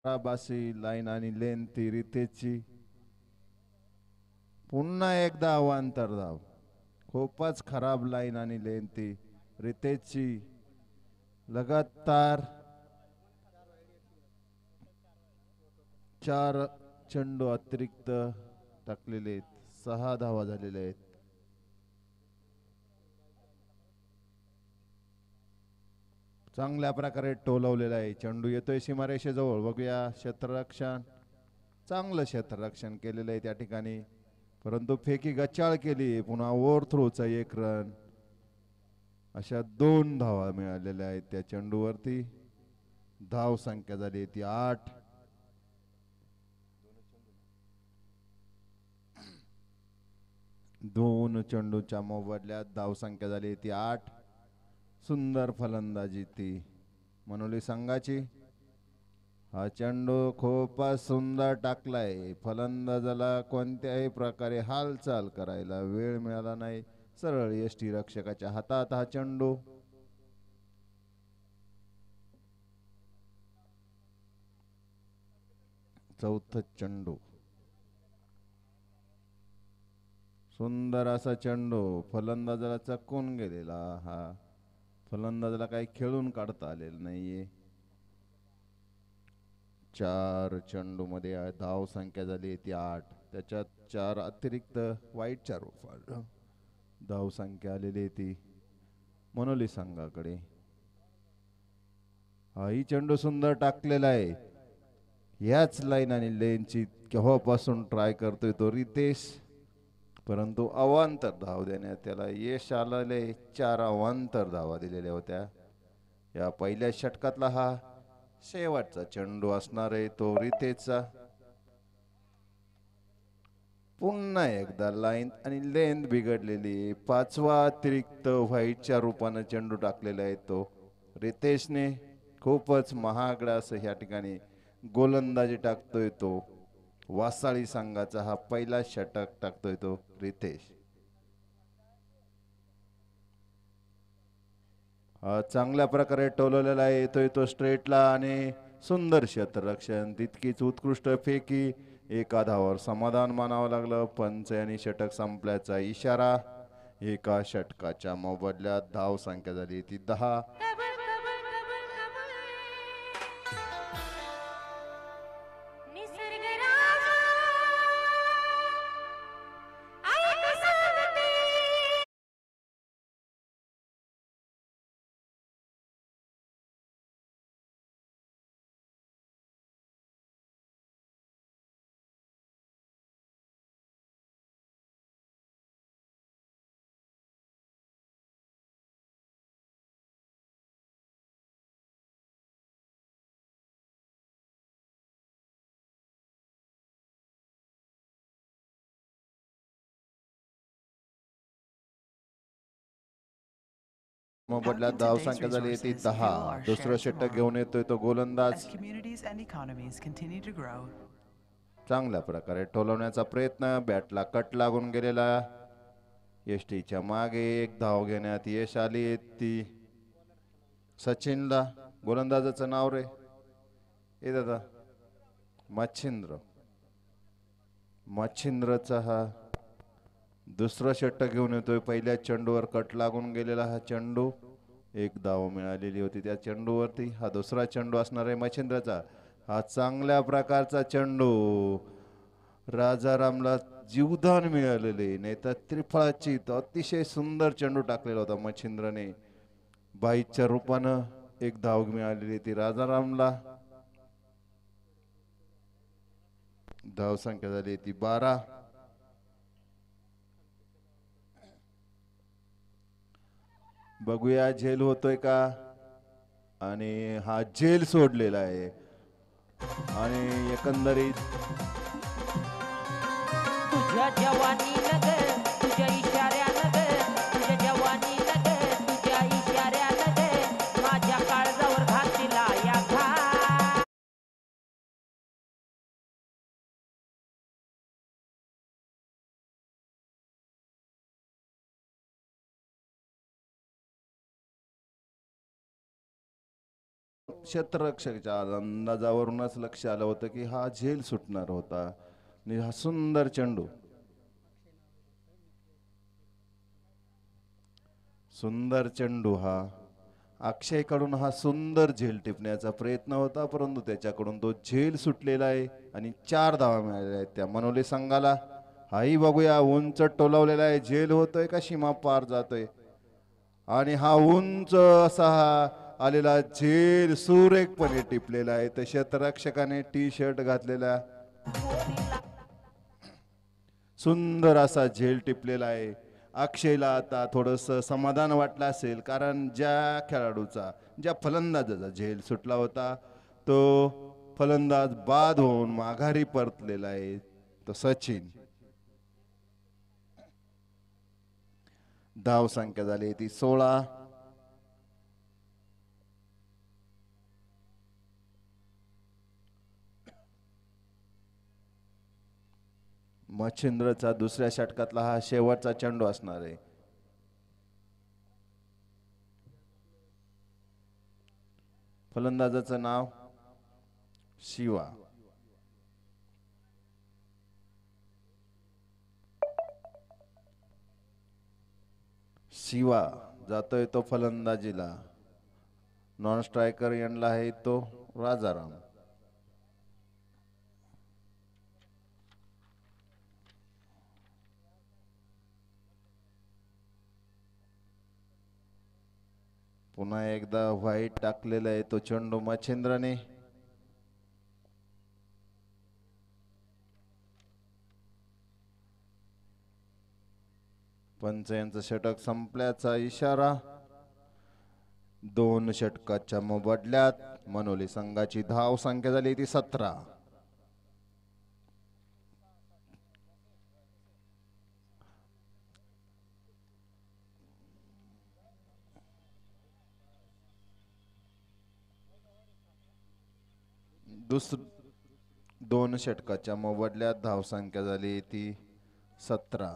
बासी लाईन आणि लेन ती रितेची पुन्हा एकदा अवांतर धाव. खूपच खराब लाईन आणि लेन ती रितेशची लगातार 4 चेंडू अतिरिक्त टाकलेले आहेत. 6 धावा झालेल्या आहेत. चांगल्या प्रकारे टोलवलेला आहे. चेंडू येतोय सीमारेषेजवळ. बघूया क्षेत्ररक्षण. चांगलं क्षेत्ररक्षण केलेलं आहे त्या ठिकाणी, परंतु फेकी गचाळ केली. पुन्हा ओव्हर थ्रोचा 1 रन. अशा 2 धावा मिळालेल्या आहेत त्या चेंडूवरती. धाव संख्या झाली ती 8. दोन चेंडूच्या मोबदल्यात धाव संख्या झाली ती 8. सुंदर फलंदाजी ती मनोली संघाची. हा चेंडू खूपच सुंदर टाकलाय. फलंदाजाला कोणत्याही प्रकारे हालचाल करायला वेळ मिळाला नाही. सरळ यष्टी रक्षकाच्या हातात हा चेंडू. चौथा चेंडू. सुंदर असा चेंडू फलंदाजाला चकून गेलेला. हा फलंदाजाला काही खेळून काढता आलेलं नाहीये. 4 चेंडू मध्ये धाव संख्या झाली ती 8. त्याच्यात 4 अतिरिक्त वाईटच्या रूपात धाव संख्या आलेली ती मनोली संघाकडे. हाही चेंडू सुंदर टाकलेला आहे. याच लाईन आणि लेनची केव्हापासून ट्राय करतोय तो रितेश, परंतु अवांतर धाव देण्यात त्याला यश आलेले. 4 अवांतर धावा दिलेल्या होत्या. या पहिल्या षटकातला हा शेवटचा चेंडू असणार आहे तो रितेशचा. पुन्हा एकदा लाईन आणि लेंथ बिघडलेली. 5वा अतिरिक्त व्हाईटच्या रूपाने चेंडू टाकलेला आहे तो रितेशने. खूपच महागडा असं ह्या ठिकाणी गोलंदाजी टाकतोय तो. वासाळी संघाचा हा पहिला षटक टाकतोय तो रितेश. चांगल्या प्रकारे टोलवलेला आहे. येतोय तो स्ट्रेटला आणि सुंदर क्षेत्ररक्षण. तितकीच उत्कृष्ट फेकी. एका धावावर समाधान मानावं लागलं. पंच आणि षटक संपल्याचा इशारा. एका षटकाच्या मोबदल्यात धाव संख्या झाली ती 10. मोबदल्यात धाव संख्या झाली ती 10. दुसरं षटक घेऊन येतोय तो गोलंदाज. चांगल्या प्रकारे टोलवण्याचा प्रयत्न. बॅटला कट लागून गेलेला. यष्टीच्या मागे 1 धाव घेण्यात यश आली ती सचिनला. गोलंदाजाचं नाव रे ए दादा मच्छिंद्र. मच्छिंद्रचा हा दुसरा षटक घेऊन येतोय. पहिल्या चेंडूवर कट लागून गेलेला हा चेंडू. 1 धाव मिळालेली होती त्या चेंडूवरती. हा दुसरा चेंडू असणार आहे मच्छिंद्रचा. हा चांगल्या प्रकारचा चेंडू. राजारामला जीवदान मिळालेले. नाही तर त्रिफळाची अतिशय सुंदर चेंडू टाकलेला होता मच्छिंद्रने. बाईच्या रूपानं 1 धाव मिळालेली ती राजारामला. धाव संख्या झाली ती 12. बघूया झेल होतोय का. आणि हा झेल सोडलेला आहे. आणि एकंदरीत तुझ्या जवानी नग तुझ्या इशाऱ्या नग तुझ्या जवानी नग तुझ्या इशाऱ्या नग माझ्या काळजावर घातला या घा. क्षेत्ररक्षकाच्या अंदाजावरूनच लक्ष आलं होतं की हा झेल सुटणार होता आणि हा सुंदर चेंडू, सुंदर चेंडू, हा अक्षयकडून हा सुंदर झेल टिपण्याचा प्रयत्न होता, परंतु त्याच्याकडून तो झेल सुटलेला आहे आणि 4 धावा मिळालेल्या आहेत त्या मनोली संघाला. हाही बघूया, उंच टोलावलेला आहे, झेल होतोय का सीमा पार जातोय. आणि हा उंच असा हा आलेला झेल सुरेखपणे टिपलेला आहे. तर क्षेत्ररक्षकाने टी शर्ट घातलेला सुंदर असा झेल टिपलेला आहे. अक्षयला आता थोडस समाधान वाटलं असेल, कारण ज्या खेळाडूचा, ज्या फलंदाजाचा झेल सुटला होता तो फलंदाज बाद होऊन माघारी परतलेला आहे, तो सचिन. धाव संख्या झाली ती 16. मच्छिंद्रचा दुसऱ्या षटकातला हा शेवटचा चेंडू असणार आहे. फलंदाजाचं नाव शिवा. शिवा जातोय तो फलंदाजीला. नॉन स्ट्रायकर एंडला आहे तो राजाराम. पुन्हा एकदा व्हाईट टाकलेला आहे तो चेंडू मच्छिंद्रने. पंच यांचं षटक संपल्याचा इशारा. 2 षटकाच्या मोबदल्यात मनोली संघाची धाव संख्या झाली ती 17. दोन षटकाच्या मोबदल्यात धाव संख्या झाली ती 17.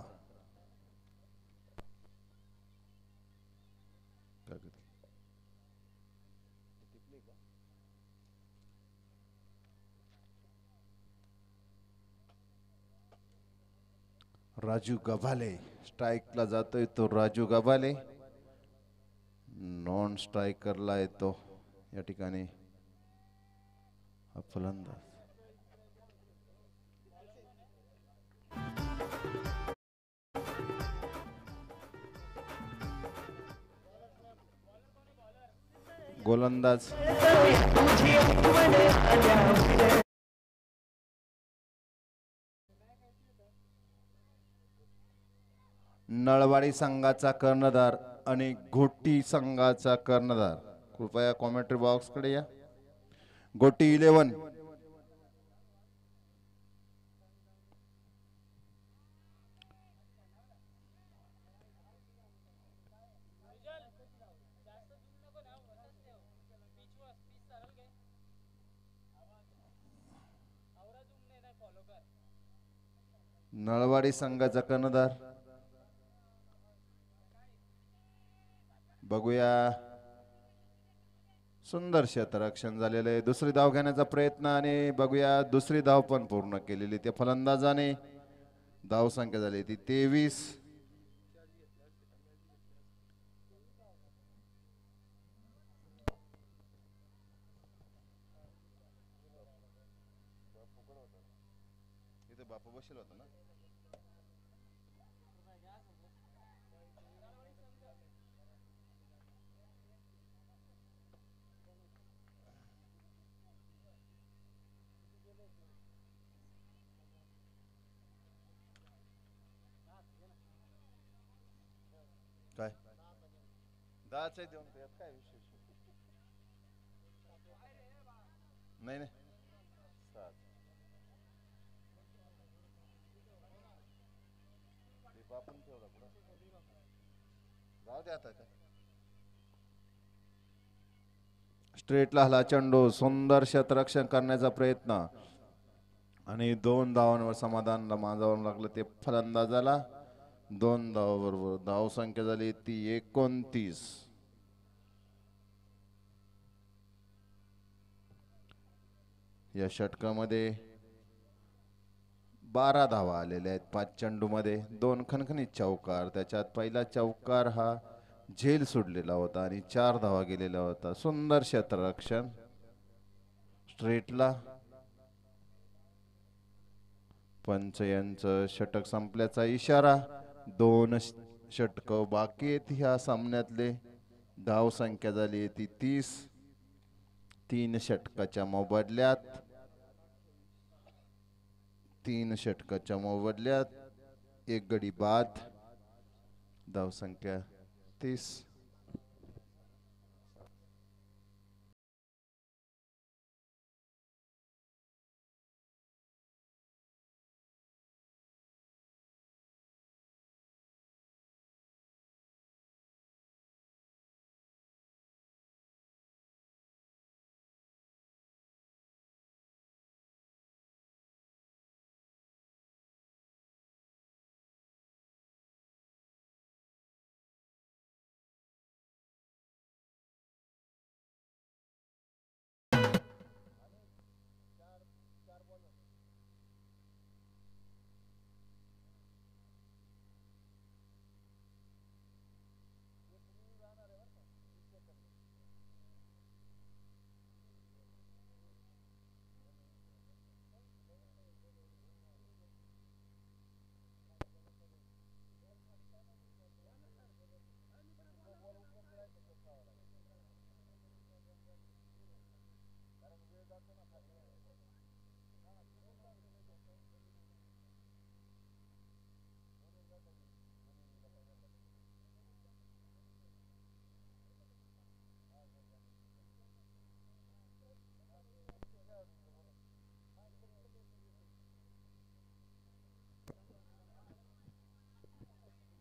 राजू गभाले स्ट्राइकला जातोय तो राजू गभाले. नॉन स्ट्रायकरला येतो या ठिकाणी हा फलंदाज. गोलंदाज नळवाडी संघाचा कर्णधार आणि घोटी संघाचा कर्णधार, कृपया कॉमेंट्री बॉक्स कडे या. गोटी 11. नळवाडी संघाचा कर्णधार बघूया. सुंदर क्षेत्ररक्षण झालेलं आहे. दुसरी धाव घेण्याचा प्रयत्न आणि बघूया दुसरी धाव पण पूर्ण केलेली त्या फलंदाजाने. धाव संख्या झाली ती 23. इथे बापू बसेल होता ना. काय 10 देऊन त्यात काय विशेष नाही नाही. 7 आपण ठेवला पुढे जाऊ दे आता. काय स्ट्रेटला हला चेंडू, सुंदर क्षेत्ररक्षण करण्याचा प्रयत्न आणि 2 धावांवर समाधान माजावं लागलं ते फलंदाजाला. 2 धावांबरोबर धाव संख्या झाली ती 29. या षटकामध्ये 12 धावा आलेल्या आहेत 5 चेंडूमध्ये 2 खणखणीत चौकार. त्याच्यात पहिला चौकार हा झेल सोडलेला होता आणि 4 धावा गेलेला होता. सुंदर क्षेत्ररक्षण स्ट्रेटला. पंच यांचं षटक संपल्याचा इशारा. 2 षटक बाकी आहेत ह्या सामन्यातले. धाव संख्या झाली ती 30. 3 षटकाच्या मोबदल्यात 3 षटकाच्या मोबदल्यात 1 गडी बाद. धाव संख्या 30.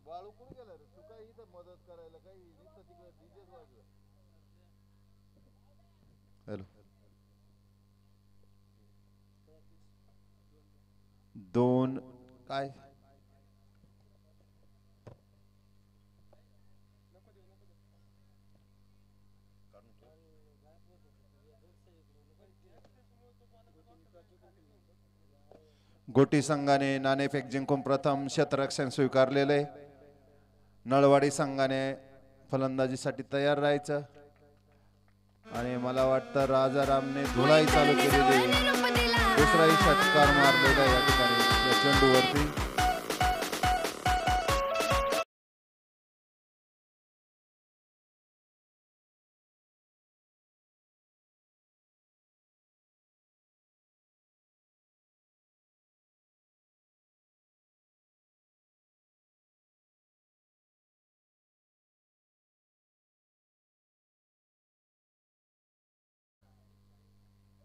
बाळू कुठे गेला रे? तू काय इथं मदत करायला काही इथं तिकडे डीजेच वाजलं. हॅलो 2 काय गोटी संघाने नाणेफेक जिंकून प्रथम क्षेत्ररक्षण स्वीकारलेले. नळवाडी संघाने फलंदाजीसाठी तयार राहायचं. आणि मला वाटतं राजारामने धुलाई चालू केलेली. दुसराही षटकार मारलेला या ठिकाणी या चेंडूवरती.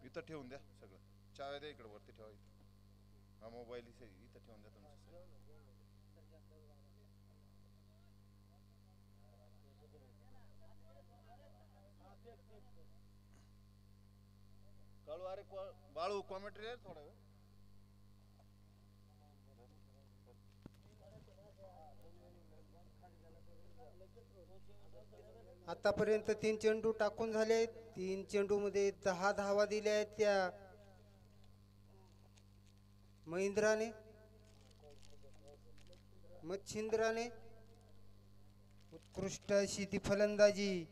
इथं ठेवून द्या सगळं. चाव्या द्या इकडे वरती ठेवा. हा मोबाईल इथं ठेवून द्या तुमचं. काळू अरे बाळू कॉमेंट्री आहे थोडा वेळ. आतापर्यंत 3 चेंडू टाकून झाले. 3 चेंडू मध्ये 10 धावा दिल्या आहेत त्या मच्छिंद्राने. उत्कृष्ट अशी ती फलंदाजी.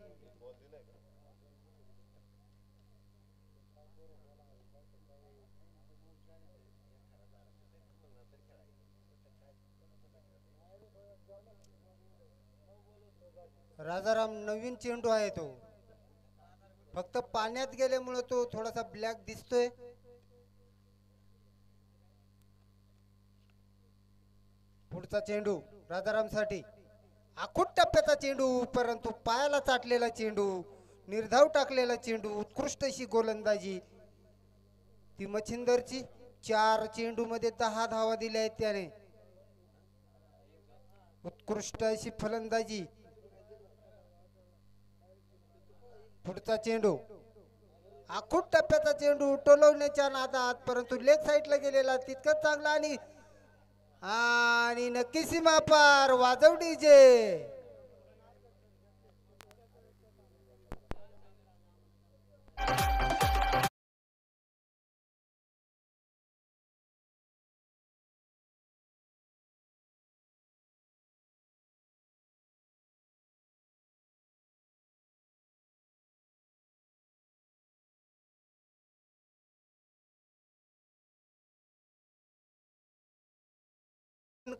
राजाराम नवीन चेंडू आहे तो. फक्त पाण्यात गेल्यामुळे तो थोडासा ब्लॅक दिसतोय. पुढचा चेंडू राजाराम साठी. आखूट टप्प्याचा चेंडू परंतु पायाला चाटलेला चेंडू. निर्धाव टाकलेला चेंडू. उत्कृष्ट अशी गोलंदाजी ती मच्छिंदरची. 4 चेंडू मध्ये 10 धावा दिल्या आहेत त्याने. उत्कृष्ट अशी फलंदाजी. पुढचा चेंडू आखूट टप्प्याचा चेंडू टोलवण्याच्या नादात परंतु लेग साईडला गेलेला तितकंच चांगला. आणि नक्की सीमा पार. वाजव डीजे.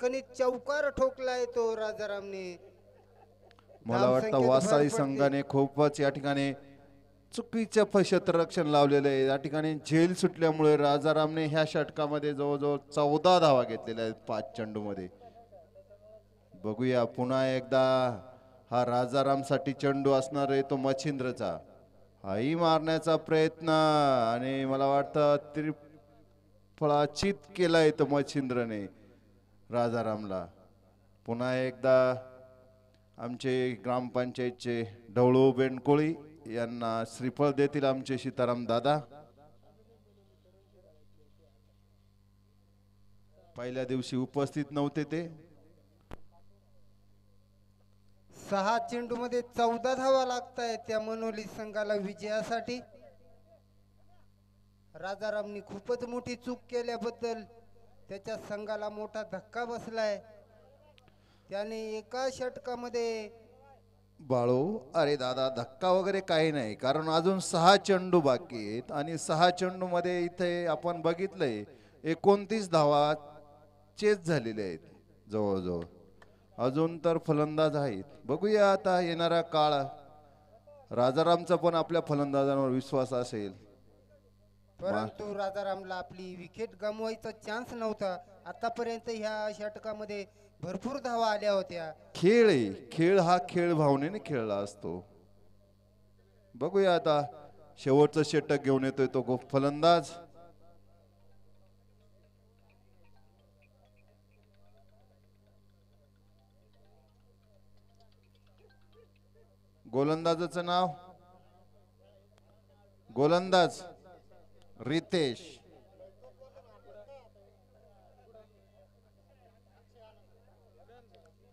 खणखणीत चौकार ठोकलाय तो राजारामने. मला वाटतं धावसंख्येत भर वासाळी पडते. संघाने खूपच या ठिकाणी चुकीचं क्षेत्ररक्षण लावलेलं आहे. या ठिकाणी झेल सुटल्यामुळे राजारामने ह्या षटकामध्ये जवळजवळ 14 धावा घेतलेल्या आहेत 5 चेंडूमध्ये. बघूया पुन्हा एकदा हा राजारामसाठी चेंडू असणार आहे तो मच्छिंद्रचा. हाही मारण्याचा प्रयत्न आणि मला वाटतं त्रिफळाचीत केलाय तो मच्छिंद्रने राजारामला. पुन्हा एकदा आमचे ग्रामपंचायतचे ढवळू बेंडकोळी यांना श्रीफळ देतील आमचे सीताराम दादा. पहिल्या दिवशी उपस्थित नव्हते ते. 6 चेंडू मध्ये 14 धावा लागतायत त्या मनोली संघाला विजयासाठी. राजारामनी खूपच मोठी चूक केल्याबद्दल त्याच्या संघाला मोठा धक्का बसलाय. त्याने एका षटकामध्ये बाळू अरे दादा धक्का वगैरे काही नाही, कारण अजून 6 चेंडू बाकी आहेत आणि 6 चेंडू मध्ये इथे आपण बघितलंय 29 धावा चेस झालेले आहेत जवळजवळ. अजून तर फलंदाज आहेत. बघूया आता येणारा काळ. राजारामचा पण आपल्या फलंदाजांवर विश्वास असेल. परंतु राजारामला आपली विकेट गमवायचा चान्स नव्हता. आतापर्यंत ह्या षटकामध्ये भरपूर धावा आल्या होत्या. खेळ आहे, खेळ हा खेळ भावनेने खेळला असतो. बघूया आता शेवटचं षटक घेऊन येतोय तो फलंदाज. गोलंदाजाचं नाव गोलंदाज रितेश.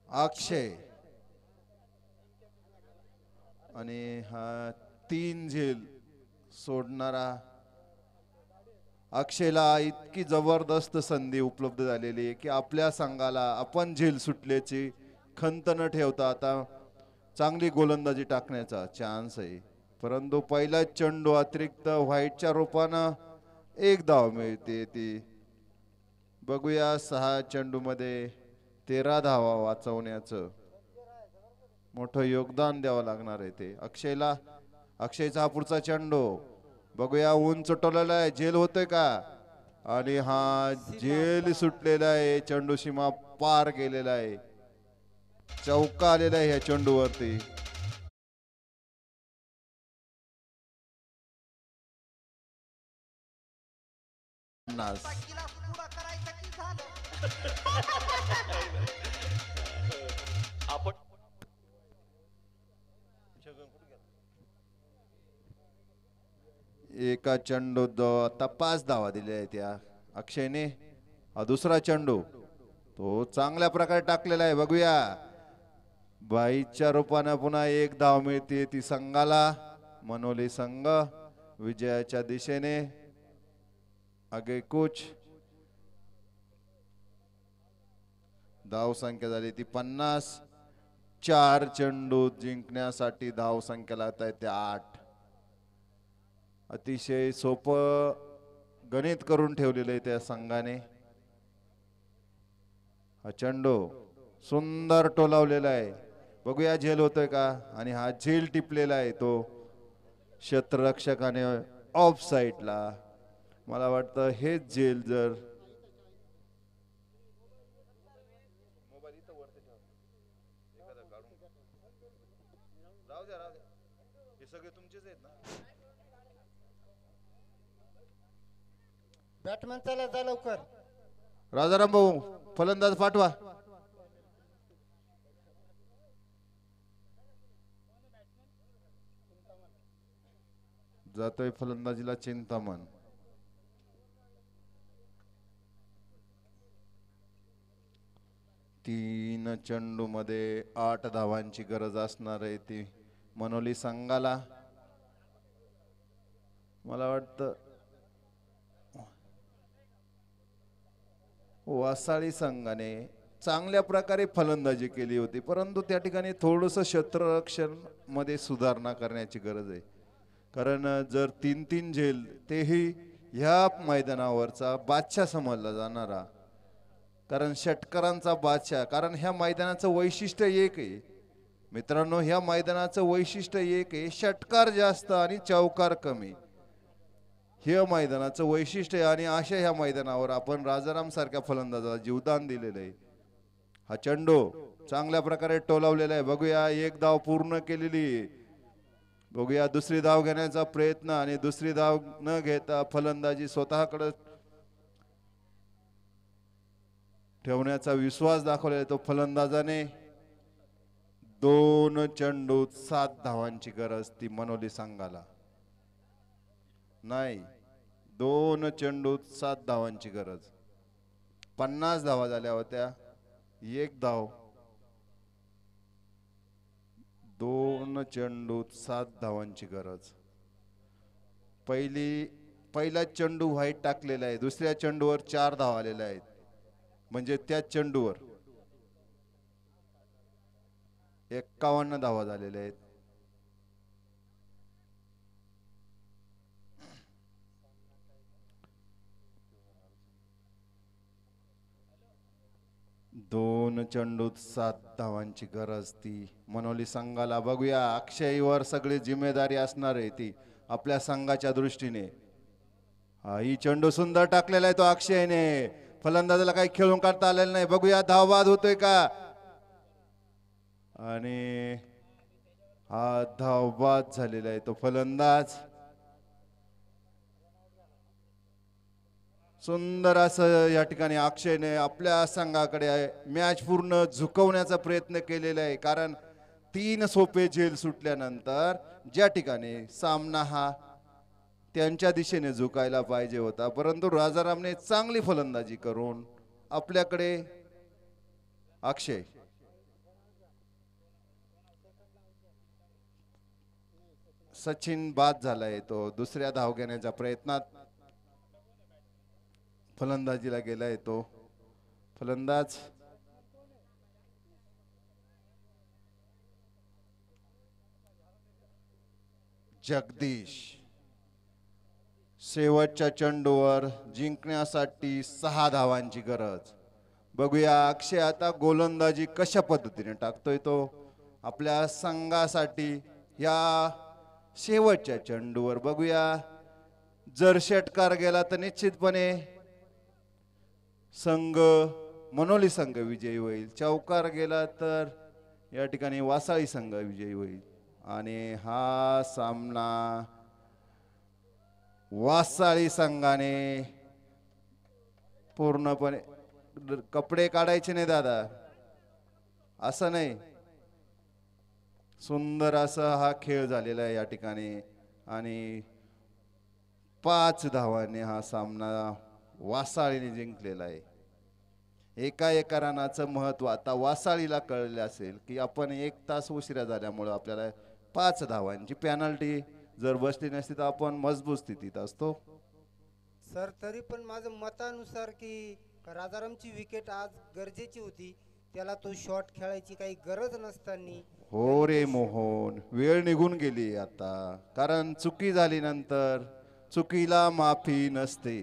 अक्षय आणि हा 3 झेल सोडणारा. अक्षयला इतकी जबरदस्त संधी उपलब्ध झालेली आहे की आपल्या संघाला आपण झेल सुटल्याची खंत न ठेवता आता चांगली गोलंदाजी टाकण्याचा चान्स आहे. परंतु पहिला चेंडू अतिरिक्त व्हाईटच्या रूपानं 1 धाव मिळते ती. बघूया 6 चेंडू मध्ये 13 धावा वाचवण्याचं मोठं योगदान द्यावं लागणार आहे ते अक्षयला. अक्षयचा हा पुढचा चेंडू बघूया उंच टोललेला आहे. झेल होतोय का? आणि हा झेल सुटलेला आहे. चेंडू सीमा पार गेलेला आहे. चौका आलेला आहे ह्या चेंडूवरती. एका चेंडूत आता 5 धावा दिल्या आहेत त्या अक्षयने. हा दुसरा चेंडू तो चांगल्या प्रकारे टाकलेला आहे. बघूया बाईच्या रूपानं पुन्हा 1 धाव मिळते ती संघाला. मनोली संघ विजयाच्या दिशेने आगेकूच. धाव संख्या झाली ती 50. 4 चेंडू जिंकण्यासाठी धाव संख्या लागत आहे त्या 8. अतिशय सोपं गणित करून ठेवलेलं आहे त्या संघाने. हा चेंडू सुंदर टोलावलेला आहे. बघूया झेल होतोय का? आणि हा झेल टिपलेला आहे तो क्षेत्ररक्षकाने ऑफ साईडला. मला वाटतं हेच झेल जर बॅटमॅन चला जा लवकर. राजाराम भाऊ फलंदाज पाठवा. जातोय फलंदाजीला चिंतामण. तीन चेंडू मध्ये 8 धावांची गरज असणार आहे ती मनोली संघाला. मला वाटतं वासाळी संघाने चांगल्या प्रकारे फलंदाजी केली होती, परंतु त्या ठिकाणी थोडंसं क्षेत्ररक्षण मध्ये सुधारणा करण्याची गरज आहे. कारण जर 3-3 झेल तेही ह्या मैदानावरचा बादशाह समजला जाणारा कारण षटकारांचा बादशाह. कारण ह्या मैदानाचं वैशिष्ट्य एक आहे मित्रांनो, ह्या मैदानाचं वैशिष्ट्य एक आहे, षटकार जास्त आणि चौकार कमी. हे मैदानाचं वैशिष्ट्य आहे आणि अशा ह्या मैदानावर आपण राजाराम सारख्या फलंदाजाला जीवदान दिलेलं आहे. हा चेंडू चांगल्या प्रकारे टोलावलेला आहे. बघूया एक धाव पूर्ण केलेली. बघूया दुसरी धाव घेण्याचा प्रयत्न आणि दुसरी धाव न घेता फलंदाजी स्वतःकडे ठेवण्याचा विश्वास दाखवलेला तो फलंदाजाने. 2 चेंडूत 7 धावांची गरज ती मनोली संघाला. नाही, 2 चेंडूत 7 धावांची गरज. 50 धावा झाल्या होत्या, 1 धाव. 2 चेंडूत 7 धावांची गरज. पहिला चेंडू व्हाईट टाकलेला आहे, दुसऱ्या चेंडूवर 4 धावा आलेल्या आहेत. म्हणजे त्या चेंडूवर 51 धावा झालेल्या आहेत. दोन चेंडूत 7 धावांची गरज ती मनोली संघाला. बघूया अक्षयवर सगळी जिम्मेदारी असणार आहे ती आपल्या संघाच्या दृष्टीने. ही चेंडू सुंदर टाकलेला आहे तो अक्षयने. फलंदाजाला काही खेळून काढता आलेलं नाही. बघूया धावबाद होतोय का. आणि हा धावबाद झालेला आहे तो फलंदाज. सुंदर असं या ठिकाणी अक्षयने आपल्या संघाकडे मॅच पूर्ण झुकवण्याचा प्रयत्न केलेला आहे. कारण 3 सोपे झेल सुटल्यानंतर ज्या ठिकाणी सामना हा त्यांच्या दिशेने झुकायला पाहिजे होता, परंतु राजारामने चांगली फलंदाजी करून आपल्याकडे अक्षय सचिन बाद झालाय. तो दुसऱ्या धाव घेण्याच्या प्रयत्नात फलंदाजीला गेलाय तो फलंदाज. जगदीश शेवटच्या चेंडूवर जिंकण्यासाठी 6 धावांची गरज. बघूया अक्षय आता गोलंदाजी कशा पद्धतीने टाकतोय तो आपल्या संघासाठी या शेवटच्या चेंडूवर. बघूया जर षटकार गेला तर निश्चितपणे संघ मनोली संघ विजयी होईल. चौकार गेला तर या ठिकाणी वासाळी संघ विजयी होईल. आणि हा सामना वासाळी संघाने पूर्णपणे. कपडे काढायचे नाही दादा, असं नाही. सुंदर असा हा खेळ झालेला आहे या ठिकाणी. आणि 5 धावांनी हा सामना वासाळीने जिंकलेला आहे. एका रनाचं महत्व आता वासाळीला कळले असेल की आपण 1 तास उशिरा झाल्यामुळे आपल्याला 5 धावांची पेनल्टी जर बसली नसती तर आपण मजबूत स्थितीत असतो. सर तरी पण माझं मतानुसार की राजारामची विकेट आज गरजेची होती. त्याला तो शॉट खेळायची काही गरज नसताना. हो रे मोहन, वेळ निघून गेली आता. कारण चुकी झाली नंतर चुकीला माफी नसते.